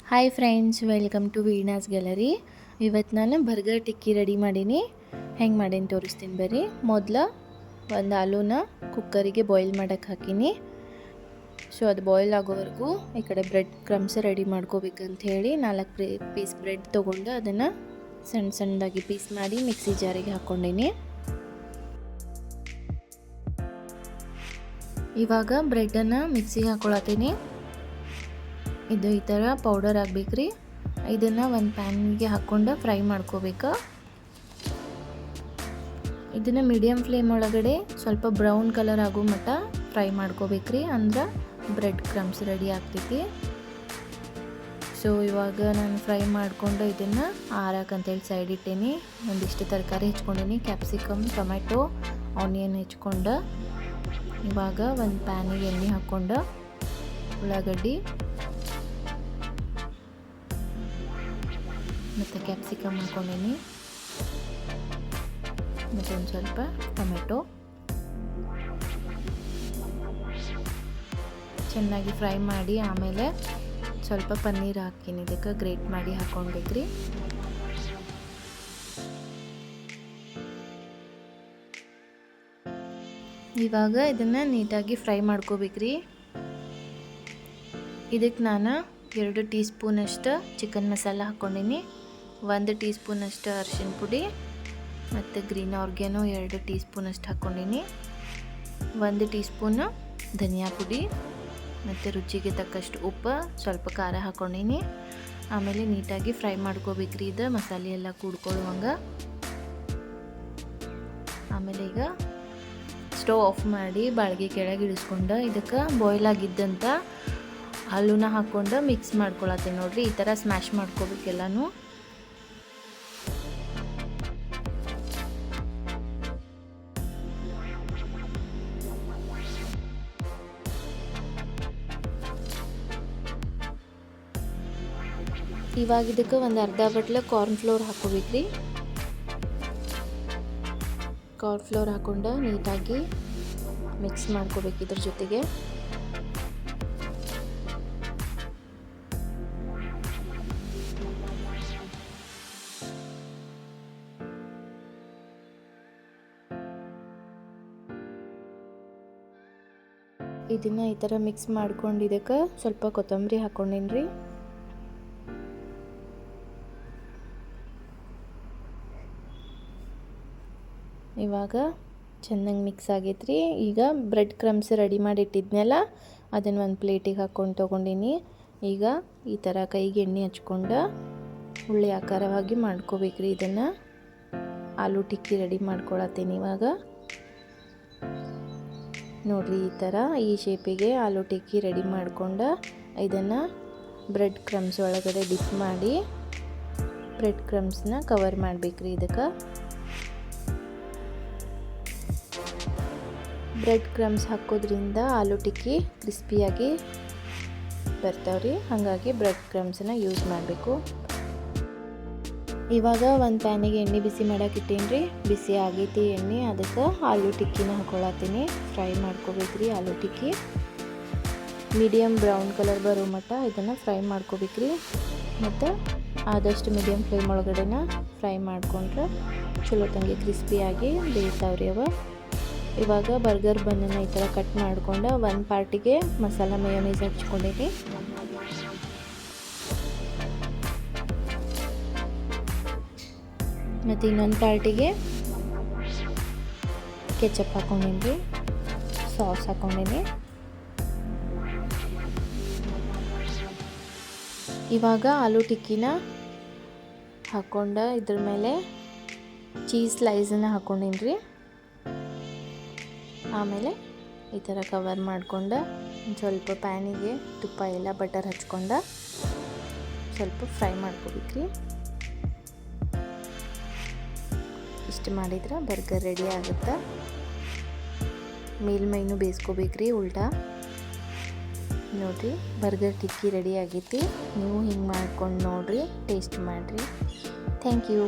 Hi friends, welcome to Veena's gallery. ಇವತ್ತು ನಾನು burger ಟಿಕ್ಕಿ ready ಮಾಡೀನಿ. ಹೆಂಗೆ ಮಾಡೀನಿ ತೋರಿಸ್ತೀನಿ ಬರ್ರಿ. ಮೊದಲು ಒಂದು ಆಲೂನ ಕುಕ್ಕರಿಗೆ ಬಾಯ್ಲ್ ಮಾಡೋಕ್ಕೆ ಹಾಕೀನಿ. ಸೊ ಅದು ಬಾಯ್ಲ್ ಆಗೋವರೆಗೂ ಈ ಕಡೆ ಬ್ರೆಡ್ ಕ್ರಮ್ಸ್ ರೆಡಿ ಮಾಡ್ಕೋಬೇಕಂತ ಹೇಳಿ 4 ಪೀಸ್ ಬ್ರೆಡ್ ತೊಗೊಂಡು ಅದನ್ನು ಸಣ್ಣ ಸಣ್ಣದಾಗಿ ಪೀಸ್ ಮಾಡಿ ಮಿಕ್ಸಿ ಜಾರಿಗೆ ಹಾಕ್ಕೊಂಡೀನಿ. ಇವಾಗ ಬ್ರೆಡ್ಡನ್ನು ಮಿಕ್ಸಿಗೆ ಹಾಕ್ಕೊಳತ್ತೀನಿ. ಇದು ಈ ಥರ ಪೌಡರ್ ಆಗಬೇಕ್ರಿ. ಇದನ್ನು ಒಂದು ಪ್ಯಾನ್ಗೆ ಹಾಕ್ಕೊಂಡು ಫ್ರೈ ಮಾಡ್ಕೋಬೇಕು. ಇದನ್ನು ಮೀಡಿಯಮ್ ಫ್ಲೇಮ್ ಒಳಗಡೆ ಸ್ವಲ್ಪ ಬ್ರೌನ್ ಕಲರ್ ಆಗೋ ಮಟ್ಟ ಫ್ರೈ ಮಾಡ್ಕೋಬೇಕ್ರಿ, ಅಂದ್ರೆ ಬ್ರೆಡ್ ಕ್ರಮ್ಸ್ ರೆಡಿ ಆಗ್ತೈತಿ. ಸೊ ಇವಾಗ ನಾನು ಫ್ರೈ ಮಾಡಿಕೊಂಡು ಇದನ್ನು ಆರಾಕಂತೇಳಿ ಸೈಡ್ ಇಟ್ಟೀನಿ. ಒಂದಿಷ್ಟು ತರಕಾರಿ ಹೆಚ್ಕೊಂಡೀನಿ, ಕ್ಯಾಪ್ಸಿಕಮ್, ಟೊಮೆಟೊ, ಆನಿಯನ್ ಹೆಚ್ಕೊಂಡು. ಇವಾಗ ಒಂದು ಪ್ಯಾನಿಗೆ ಎಣ್ಣೆ ಹಾಕ್ಕೊಂಡು ಉಳ್ಳಾಗಡ್ಡಿ ಮತ್ತು ಕ್ಯಾಪ್ಸಿಕಮ್ ಹಾಕ್ಕೊಂಡೀನಿ, ಮತ್ತು ಒಂದು ಸ್ವಲ್ಪ ಟೊಮೆಟೊ ಚೆನ್ನಾಗಿ ಫ್ರೈ ಮಾಡಿ ಆಮೇಲೆ ಸ್ವಲ್ಪ ಪನ್ನೀರ್ ಹಾಕೀನಿ. ಇದಕ್ಕೆ ಗ್ರೇಟ್ ಮಾಡಿ ಹಾಕ್ಕೊಳ್ಬೇಕ್ರಿ. ಇವಾಗ ಇದನ್ನು ನೀಟಾಗಿ ಫ್ರೈ ಮಾಡ್ಕೋಬೇಕ್ರಿ. ಇದಕ್ಕೆ ನಾನು 2 ಟೀ ಸ್ಪೂನಷ್ಟು ಚಿಕನ್ ಮಸಾಲ ಹಾಕ್ಕೊಂಡೀನಿ, 1 ಟೀ ಸ್ಪೂನಷ್ಟು ಅರಿಶಿನ ಪುಡಿ ಮತ್ತು ಗ್ರೀನ್ ಆರ್ಗ್ಯಾನೋ 2 ಟೀ ಸ್ಪೂನಷ್ಟು ಹಾಕ್ಕೊಂಡೀನಿ, 1 ಟೀ ಸ್ಪೂನು ಧನಿಯಾ ಪುಡಿ ಮತ್ತು ರುಚಿಗೆ ತಕ್ಕಷ್ಟು ಉಪ್ಪು, ಸ್ವಲ್ಪ ಖಾರ ಹಾಕ್ಕೊಂಡೀನಿ. ಆಮೇಲೆ ನೀಟಾಗಿ ಫ್ರೈ ಮಾಡ್ಕೋಬೇಕ್ರಿ. ಇದು ಮಸಾಲೆ ಎಲ್ಲ ಕೂಡ್ಕೊಳ್ಳುವಂಗೆ. ಆಮೇಲೆ ಈಗ ಸ್ಟವ್ ಆಫ್ ಮಾಡಿ ಬಾಳ್ಗೆ ಕೆಳಗೆ ಇಳಿಸ್ಕೊಂಡು ಇದಕ್ಕೆ ಬಾಯ್ಲ್ ಆಗಿದ್ದಂಥ ಆಲೂನ ಹಾಕ್ಕೊಂಡು ಮಿಕ್ಸ್ ಮಾಡ್ಕೊಳತ್ತೀನಿ. ನೋಡ್ರಿ, ಈ ಥರ ಸ್ಮ್ಯಾಶ್ ಮಾಡ್ಕೋಬೇಕೆಲ್ಲನೂ. ಇವಾಗ ಇದಕ್ಕೆ ಒಂದು ಅರ್ಧ ಬಟ್ಲು ಕಾರ್ನ್ ಫ್ಲೋರ್ ಹಾಕೋಬೇಕ್ರಿ. ಕಾರ್ನ್ ಫ್ಲೋರ್ ಹಾಕ್ಕೊಂಡು ನೀಟಾಗಿ ಮಿಕ್ಸ್ ಮಾಡ್ಕೋಬೇಕು ಇದ್ರ ಜೊತೆಗೆ. ಇದನ್ನು ಈ ಥರ ಮಿಕ್ಸ್ ಮಾಡ್ಕೊಂಡು ಇದಕ್ಕೆ ಸ್ವಲ್ಪ ಕೊತ್ತಂಬರಿ ಹಾಕ್ಕೊಂಡೀನಿ ರೀ. ಇವಾಗ ಚೆನ್ನಾಗಿ ಮಿಕ್ಸ್ ಆಗೈತ್ರಿ. ಈಗ ಬ್ರೆಡ್ ಕ್ರಮ್ಸ್ ರೆಡಿ ಮಾಡಿ ಇಟ್ಟಿದ್ನೆಲ್ಲ ಅದನ್ನು ಒಂದು ಪ್ಲೇಟಿಗೆ ಹಾಕ್ಕೊಂಡು ತೊಗೊಂಡಿನಿ. ಈಗ ಈ ಥರ ಕೈಗೆ ಎಣ್ಣೆ ಹಚ್ಕೊಂಡು ಉಳ್ಳಿ ಆಕಾರವಾಗಿ ಮಾಡ್ಕೋಬೇಕ್ರಿ. ಇದನ್ನು ಆಲೂ ಟಿಕ್ಕಿ ರೆಡಿ ಮಾಡ್ಕೊಳತ್ತೀನಿ. ಇವಾಗ ನೋಡಿರಿ, ಈ ಥರ ಈ ಶೇಪಿಗೆ ಆಲೂ ಟಿಕ್ಕಿ ರೆಡಿ ಮಾಡ್ಕೊಂಡು ಇದನ್ನು ಬ್ರೆಡ್ ಕ್ರಮ್ಸ್ ಒಳಗಡೆ ಡಿಪ್ ಮಾಡಿ ಬ್ರೆಡ್ ಕ್ರಮ್ಸ್ನ ಕವರ್ ಮಾಡಬೇಕ್ರಿ. ಇದಕ್ಕೆ ಬ್ರೆಡ್ ಕ್ರಮ್ಸ್ ಹಾಕೋದ್ರಿಂದ ಆಲೂ ಟಿಕ್ಕಿ ಕ್ರಿಸ್ಪಿಯಾಗಿ ಬರ್ತಾವ್ರಿ. ಹಾಗಾಗಿ ಬ್ರೆಡ್ ಕ್ರಮ್ಸನ್ನ ಯೂಸ್ ಮಾಡಬೇಕು. ಇವಾಗ ಒಂದು ಪ್ಯಾನಿಗೆ ಎಣ್ಣೆ ಬಿಸಿ ಮಾಡಕ್ಕೆ ಇಟ್ಟೀನಿ ರೀ. ಬಿಸಿ ಆಗೈತಿ ಎಣ್ಣೆ, ಅದಕ್ಕೆ ಆಲೂ ಟಿಕ್ಕಿನ ಹಾಕೊಳತ್ತೀನಿ. ಫ್ರೈ ಮಾಡ್ಕೋಬೇಕ್ರಿ. ಆಲೂ ಟಿಕ್ಕಿ ಮೀಡಿಯಮ್ ಬ್ರೌನ್ ಕಲರ್ ಬರೋ ಮಟ್ಟ ಇದನ್ನು ಫ್ರೈ ಮಾಡ್ಕೋಬೇಕ್ರಿ. ಮತ್ತು ಆದಷ್ಟು ಮೀಡಿಯಮ್ ಫ್ಲೇಮ್ ಒಳಗಡೆನ ಫ್ರೈ ಮಾಡಿಕೊಂಡ್ರೆ ಚಲೋ ತಂಗಿ ಕ್ರಿಸ್ಪಿಯಾಗಿ ಬೇಯ್ತಾವ್ರಿ ಅವ. ಇವಾಗ ಬರ್ಗರ್ ಬನ್ನನ್ನು ಈ ಥರ ಕಟ್ ಮಾಡ್ಕೊಂಡು ಒಂದು ಪಾರ್ಟಿಗೆ ಮಸಾಲ ಮಯೋನೈಸ್ ಹಚ್ಕೊಂಡೀನಿ. ಮತ್ತು ಇನ್ನೊಂದು ಪಾರ್ಟಿಗೆ ಕೆಚಪ್ ಹಾಕ್ಕೊಂಡೀನಿ, ಸಾಸ್ ಹಾಕ್ಕೊಂಡೀನಿ. ಇವಾಗ ಆಲೂ ಟಿಕ್ಕಿನ ಹಾಕ್ಕೊಂಡು ಇದ್ರ ಮೇಲೆ ಚೀಸ್ ಸ್ಲೈಸನ್ನು ಹಾಕ್ಕೊಂಡೀನಿ ರೀ. ಆಮೇಲೆ ಈ ಥರ ಕವರ್ ಮಾಡ್ಕೊಂಡು ಸ್ವಲ್ಪ ಪ್ಯಾನಿಗೆ ತುಪ್ಪ ಎಲ್ಲ ಬಟರ್ ಹಚ್ಕೊಂಡು ಸ್ವಲ್ಪ ಫ್ರೈ ಮಾಡ್ಕೋಬೇಕ್ರಿ. ಇಷ್ಟು ಮಾಡಿದ್ರೆ ಬರ್ಗರ್ ರೆಡಿ ಆಗುತ್ತೆ. ಮೇಲ್ಮೈನೂ ಬೇಯಿಸ್ಕೋಬೇಕ್ರಿ ಉಲ್ಟಾ. ನೋಡಿರಿ, ಬರ್ಗರ್ ಟಿಕ್ಕಿ ರೆಡಿ ಆಗೈತಿ. ನೀವು ಹಿಂಗೆ ಮಾಡ್ಕೊಂಡು ನೋಡಿರಿ, ಟೇಸ್ಟ್ ಮಾಡಿರಿ. Thank you.